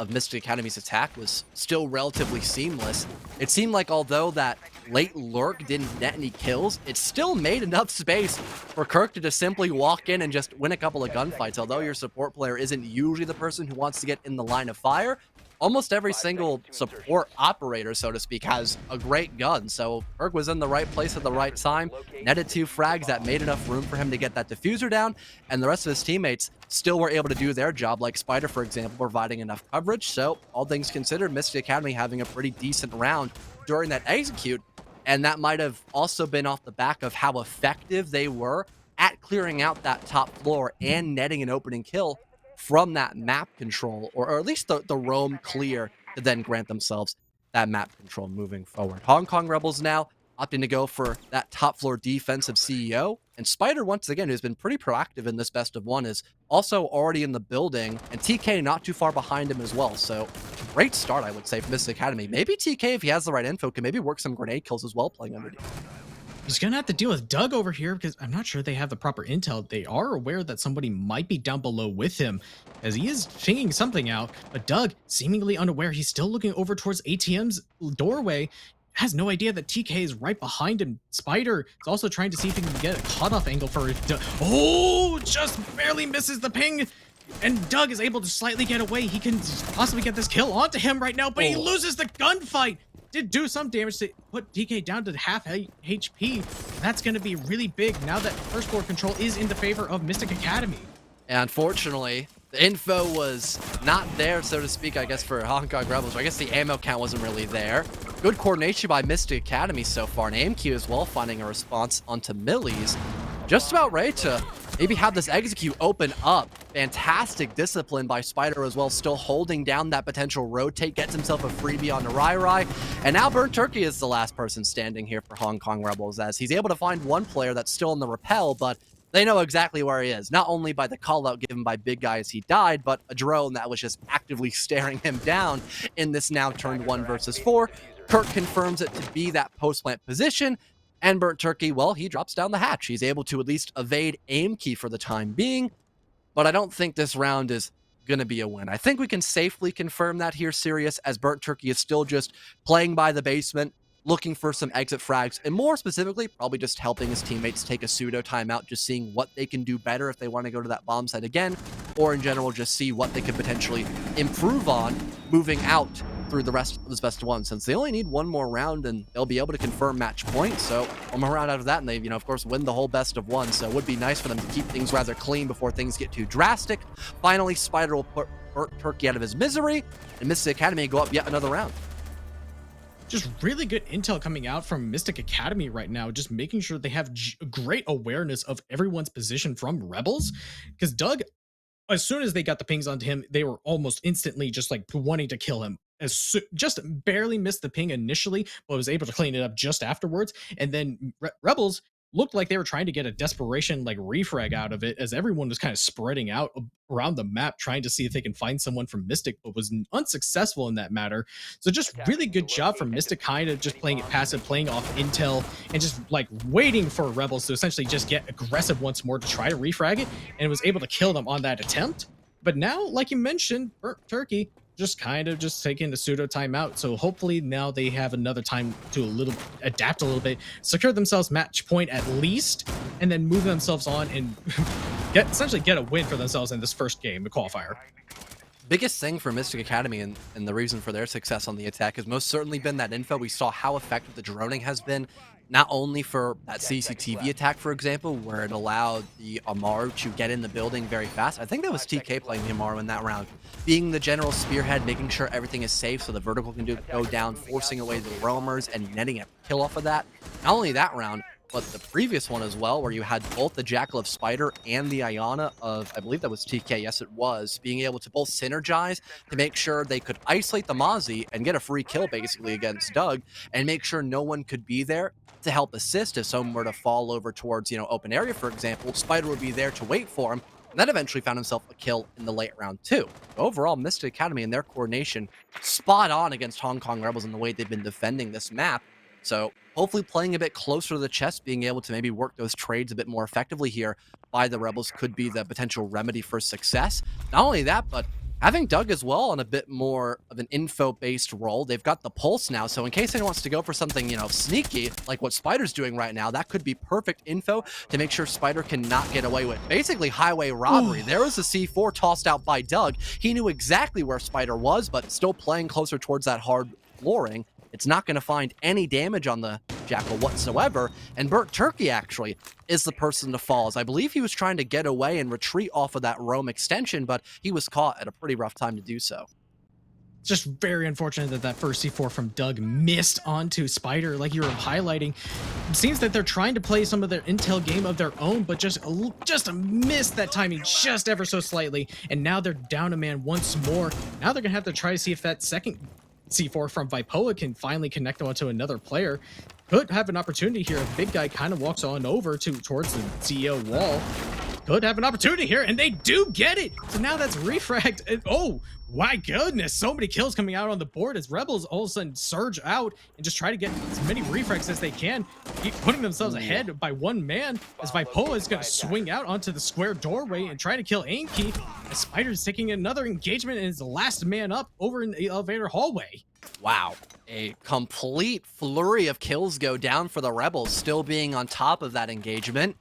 Mystic Academy's attack was still relatively seamless. It seemed like although that late lurk didn't net any kills, it still made enough space for Kirk to just simply walk in and just win a couple of gunfights. Although your support player isn't usually the person who wants to get in the line of fire, almost every single support operator, so to speak, has a great gun. So Kirk was in the right place at the right time, netted 2 frags that made enough room for him to get that diffuser down, and the rest of his teammates still were able to do their job, like Spider, for example, providing enough coverage. So all things considered, Mystic Academy having a pretty decent round during that execute, and that might have also been off the back of how effective they were at clearing out that top floor and netting an opening kill from that map control, or at least the roam clear to then grant themselves that map control moving forward. Hong Kong Rebels now opting to go for that top floor defensive CEO, and Spider, once again, who's been pretty proactive in this best of 1, is also already in the building, and TK not too far behind him as well. So great start, I would say, for Mystic Academy. Maybe TK, if he has the right info, can maybe work some grenade kills as well playing underneath. He's gonna have to deal with Doug over here because I'm not sure they have the proper intel. They are aware that somebody might be down below with him, as he is figuring something out, but Doug, seemingly unaware, he's still looking over towards ATM's doorway, has no idea that TK is right behind him. Spider is also trying to see if he can get a cutoff angle for it. Oh, just barely misses the ping. And Doug is able to slightly get away. He can possibly get this kill onto him right now, but he loses the gunfight. Did do some damage to put TK down to half HP. That's going to be really big now that first floor control is in the favor of Mystic Academy. And unfortunately, the info was not there, so to speak, I guess, for Hong Kong Rebels. I guess the ammo count wasn't really there. Good coordination by Mystic Academy so far, and AMQ as well finding a response onto Millies. Just about ready to maybe have this execute open up. Fantastic discipline by Spider as well, still holding down that potential rotate, gets himself a freebie on the Rai. And now Burnt Turkey is the last person standing here for Hong Kong Rebels, as he's able to find one player that's still in the rappel, but they know exactly where he is, not only by the call out given by Big Guy as he died, but a drone that was just actively staring him down in this now turned 1 versus 4. Kirk confirms it to be that post-plant position, and Burnt Turkey, well, he drops down the hatch. He's able to at least evade aim key for the time being, but I don't think this round is going to be a win. I think we can safely confirm that here, Sirius, as Burnt Turkey is still just playing by the basement, looking for some exit frags, and more specifically, probably just helping his teammates take a pseudo timeout, just seeing what they can do better if they want to go to that bomb site again, or in general, just see what they could potentially improve on moving out through the rest of this best of one, since they only need one more round and they'll be able to confirm match point. So one more round out of that and they, of course, win the whole best of one. So it would be nice for them to keep things rather clean before things get too drastic. Finally, Spider will put Burnt Turkey out of his misery, and Mystic Academy go up yet another round. Just really good intel coming out from Mystic Academy right now, just making sure they have great awareness of everyone's position from Rebels, because Doug, as soon as they got the pings onto him, they were almost instantly just like wanting to kill him. Just barely missed the ping initially, but was able to clean it up just afterwards. And then Rebels looked like they were trying to get a desperation like refrag out of it, as everyone was kind of spreading out around the map trying to see if they can find someone from Mystic, but was unsuccessful in that matter. So just really good job from Mystic, kind of just playing it passive, playing off intel, and just like waiting for Rebels to essentially just get aggressive once more to try to refrag it, and was able to kill them on that attempt. But now, like you mentioned, Burnt Turkey just kind of just taking the pseudo timeout. So hopefully now they have another time to adapt a little bit, secure themselves match point at least, and then move themselves on and essentially get a win for themselves in this first game, the qualifier. Biggest thing for Mystic Academy and the reason for their success on the attack has most certainly been that info. We saw how effective the droning has been, not only for that CCTV attack, for example, where it allowed the Amaru to get in the building very fast. I think that was TK playing the Amaru in that round, being the general spearhead, making sure everything is safe so the vertical can go down, forcing away the roamers and netting a kill off of that. Not only that round, but the previous one as well, where you had both the Jackal of Spider and the Iana of, I believe that was TK, yes it was, being able to both synergize to make sure they could isolate the Mozzie and get a free kill basically against Doug, and make sure no one could be there to help assist if someone were to fall over towards, open area, for example. Spider would be there to wait for him, and then eventually found himself a kill in the late round too. Overall, Mystic Academy and their coordination spot on against Hong Kong Rebels in the way they've been defending this map. So hopefully playing a bit closer to the chest, being able to maybe work those trades a bit more effectively here by the Rebels could be the potential remedy for success. Not only that, but having Doug as well on a bit more of an info-based role. They've got the Pulse now, so in case anyone wants to go for something, sneaky, like what Spider's doing right now, that could be perfect info to make sure Spider cannot get away with basically highway robbery. There was a C4 tossed out by Doug. He knew exactly where Spider was, but still playing closer towards that hard flooring. It's not going to find any damage on the Jackal whatsoever, and Burnt Turkey actually is the person to fall, as I believe he was trying to get away and retreat off of that roam extension, but he was caught at a pretty rough time to do so. It's just very unfortunate that that first C4 from Doug missed onto Spider, like you were highlighting. It seems that they're trying to play some of their intel game of their own, but just missed that timing just ever so slightly, and now they're down a man once more. Now they're going to have to try to see if that second C4 from Vipoa can finally connect onto another player. Could have an opportunity here if Big Guy kind of walks on over towards the CEO wall. Could have an opportunity here, and they do get it. So now that's refragged. And, oh, my goodness, so many kills coming out on the board as Rebels all of a sudden surge out and just try to get as many refrags as they can, keep putting themselves ahead by one man, as Vipoa is going to swing out onto the square doorway and try to kill Aimkey, as Spider's taking another engagement and is the last man up over in the elevator hallway. Wow, a complete flurry of kills go down for the Rebels, still being on top of that engagement.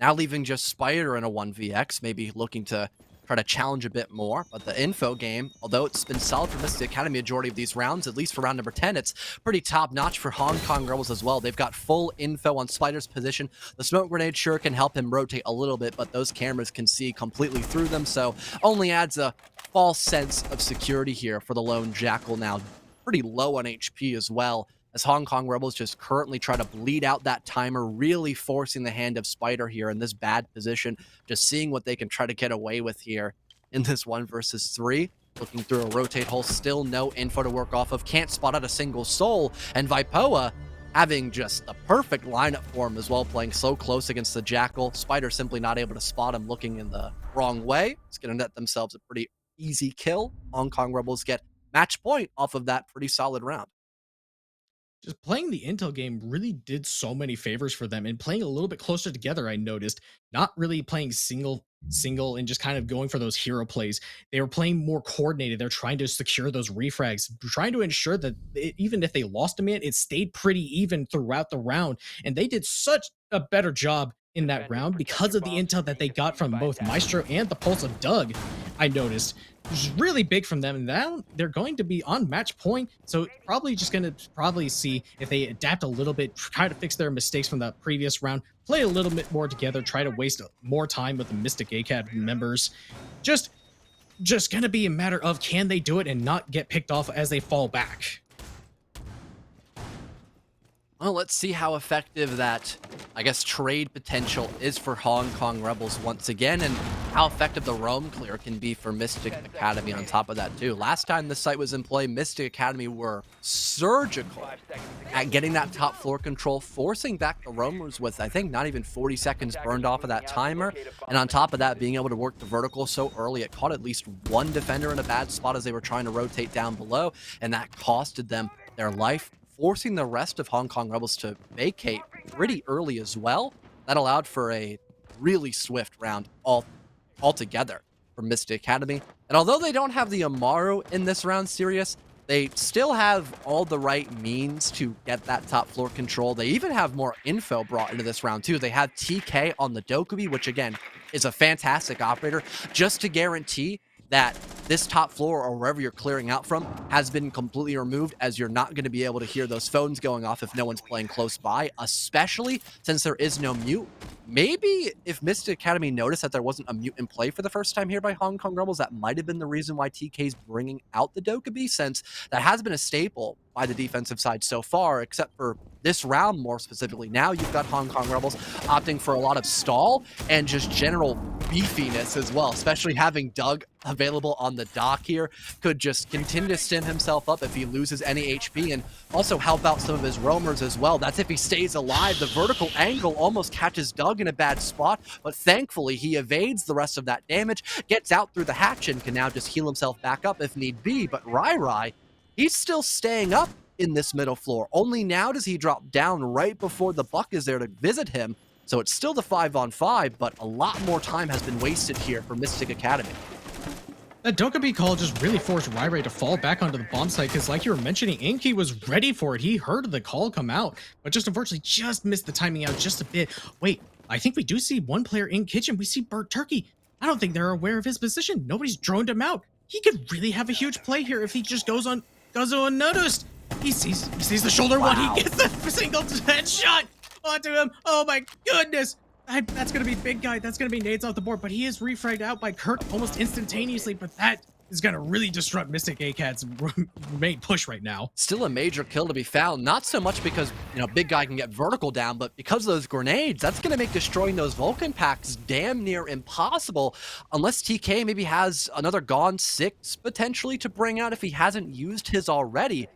Now leaving just Spider in a 1vx, maybe looking to try to challenge a bit more. But the info game, although it's been solid for Mystic Academy majority of these rounds, at least for round number 10, it's pretty top-notch for Hong Kong Rebels as well. They've got full info on Spider's position. The smoke grenade sure can help him rotate a little bit, but those cameras can see completely through them, so only adds a false sense of security here for the lone Jackal, now pretty low on HP as well. as Hong Kong Rebels just currently try to bleed out that timer, really forcing the hand of Spider here in this bad position, just seeing what they can try to get away with here in this 1 versus 3. Looking through a rotate hole, still no info to work off of, can't spot out a single soul, and Vipoa having just the perfect lineup for him as well, playing so close against the Jackal. Spider simply not able to spot him, looking in the wrong way. It's going to net themselves a pretty easy kill. Hong Kong Rebels get match point off of that pretty solid round. Just playing the Intel game really did so many favors for them, and playing a little bit closer together, I noticed, not really playing single and just kind of going for those hero plays. They were playing more coordinated. They're trying to secure those refrags, trying to ensure that even if they lost a man, it stayed pretty even throughout the round. And they did such a better job in that round because of the intel that they got from both Maestro and the Pulse of Doug. I noticed which is really big from them, and now they're going to be on match point, so probably just going to see if they adapt a little bit, try to fix their mistakes from the previous round, play a little bit more together, try to waste more time with the Mystic ACAD members. Just going to be a matter of, can they do it and not get picked off as they fall back? Well, let's see how effective that, I guess, trade potential is for Hong Kong Rebels once again, and how effective the roam clear can be for Mystic Academy on top of that too. Last time this site was in play, Mystic Academy were surgical at getting that top floor control, forcing back the roamers with, I think, not even 40 seconds burned off of that timer. And on top of that, being able to work the vertical so early, it caught at least one defender in a bad spot as they were trying to rotate down below, and that costed them their life, forcing the rest of Hong Kong Rebels to vacate pretty early as well. That allowed for a really swift round altogether for Mystic Academy. And although they don't have the Amaru in this round, Sirius, they still have all the right means to get that top floor control. They even have more info brought into this round too. They have TK on the Dokkaebi, which again is a fantastic operator, just to guarantee that this top floor or wherever you're clearing out from has been completely removed, as you're not going to be able to hear those phones going off if no one's playing close by, especially since there is no mute. Maybe if Mystic Academy noticed that there wasn't a mute in play for the first time here by Hong Kong Rebels, that might have been the reason why TK's bringing out the Dokkaebi, since that has been a staple by the defensive side so far, except for this round more specifically. Now you've got Hong Kong Rebels opting for a lot of stall and just general beefiness as well, especially having Doug available on the dock here. Could just continue to stim himself up if he loses any HP, and also help out some of his roamers as well. That's if he stays alive. The vertical angle almost catches Doug in a bad spot, but thankfully he evades the rest of that damage, gets out through the hatch, and can now just heal himself back up if need be. But Rai, he's still staying up in this middle floor. Only now does he drop down right before the Buck is there to visit him. So it's still the 5-on-5, but a lot more time has been wasted here for Mystic Academy. That Dokkaebi call just really forced Rai to fall back onto the bomb site, because like you were mentioning, Inky was ready for it. He heard the call come out, but just unfortunately just missed the timing out just a bit. Wait, I think we do see one player in kitchen. We see Burt Turkey. I don't think they're aware of his position. Nobody's droned him out. He could really have a huge play here if he just goes unnoticed. He sees the shoulder one. He gets the single headshot onto him. Oh my goodness. That's going to be big guy. That's going to be nades off the board, but he is refragged out by Kurt almost instantaneously, but that is going to really disrupt Mystic ACAD's main push right now. Still a major kill to be found, not so much because, big guy can get vertical down, but because of those grenades, that's going to make destroying those Vulcan packs damn near impossible, unless TK maybe has another Gone 6 potentially to bring out if he hasn't used his already.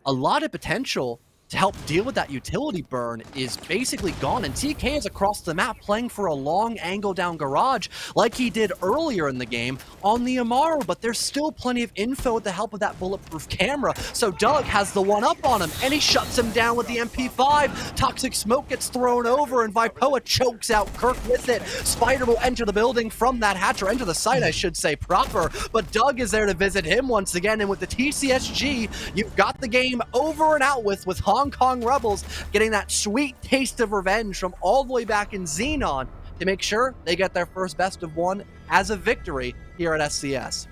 A lot of potential to help deal with that utility burn is basically gone, and TK is across the map playing for a long angle down garage like he did earlier in the game on the Amaru, but there's still plenty of info with the help of that bulletproof camera, so Doug has the one up on him, and he shuts him down with the MP5. Toxic smoke gets thrown over, and Vipoa chokes out Kirk with it. Spider will enter the building from that hatch, or enter the site, I should say, proper, but Doug is there to visit him once again, and with the TCSG, you've got the game over and out with Hong Kong Rebels getting that sweet taste of revenge from all the way back in Xenon to make sure they get their first best of one as a victory here at SCS.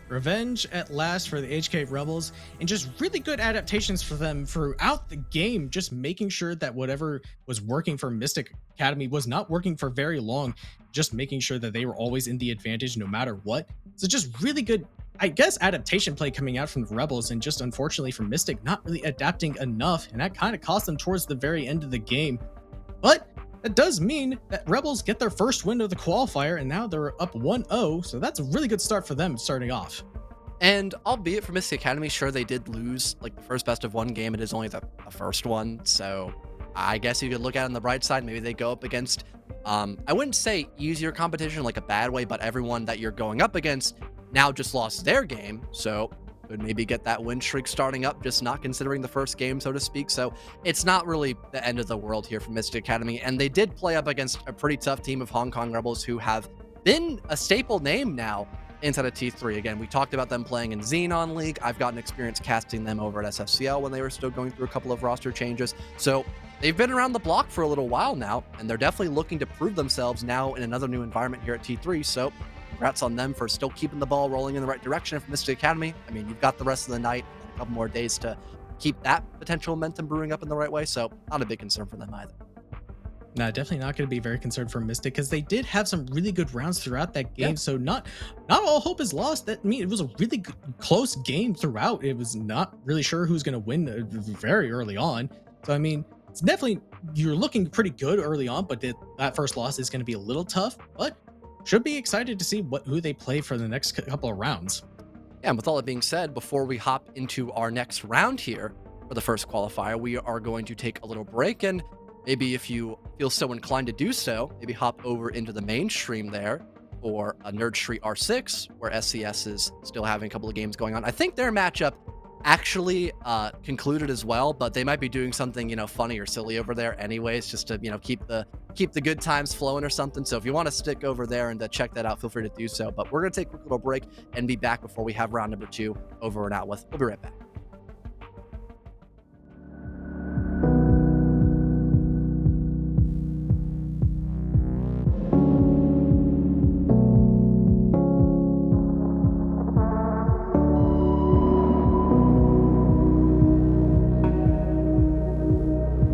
Revenge at last for the HK Rebels, and just really good adaptations for them throughout the game, just making sure that whatever was working for Mystic Academy was not working for very long, just making sure that they were always in the advantage no matter what. So just really good I guess, adaptation play coming out from the Rebels, and just unfortunately for Mystic, not really adapting enough, and that kind of cost them towards the very end of the game. But that does mean that Rebels get their first win of the qualifier, and now they're up 1-0, so that's a really good start for them starting off. And albeit for Mystic Academy, sure, they did lose like the first best of one game. It is only the first one. So I guess you could look at it on the bright side. Maybe they go up against, I wouldn't say easier competition like a bad way, but everyone that you're going up against now just lost their game. So could maybe get that win streak starting up, just not considering the first game, so to speak. So it's not really the end of the world here for Mystic Academy. And they did play up against a pretty tough team of Hong Kong Rebels who have been a staple name now inside of T3. Again, we talked about them playing in Xenon League. I've gotten experience casting them over at SFCL when they were still going through a couple of roster changes. So they've been around the block for a little while now, and they're definitely looking to prove themselves now in another new environment here at T3. So congrats on them for still keeping the ball rolling in the right direction for Mystic Academy. I mean, you've got the rest of the night and a couple more days to keep that potential momentum brewing up in the right way. So not a big concern for them either. No, definitely not going to be very concerned for Mystic, because they did have some really good rounds throughout that game. Yeah. So not all hope is lost. That, I mean, it was a really close game throughout. It was not really sure who's going to win very early on. So I mean, it's definitely, you're looking pretty good early on, but that first loss is going to be a little tough. But should be excited to see who they play for the next couple of rounds. Yeah, and with all that being said, before we hop into our next round here for the first qualifier, we are going to take a little break, and maybe if you feel so inclined to do so, maybe hop over into the mainstream there for a Nerd Street R6, where SCS is still having a couple of games going on. I think their matchup actually concluded as well, but they might be doing something, funny or silly over there anyways, just to, keep the good times flowing or something. So if you want to stick over there and check that out, feel free to do so. But we're going to take a quick little break and be back before we have round number 2 over and out with. We'll be right back.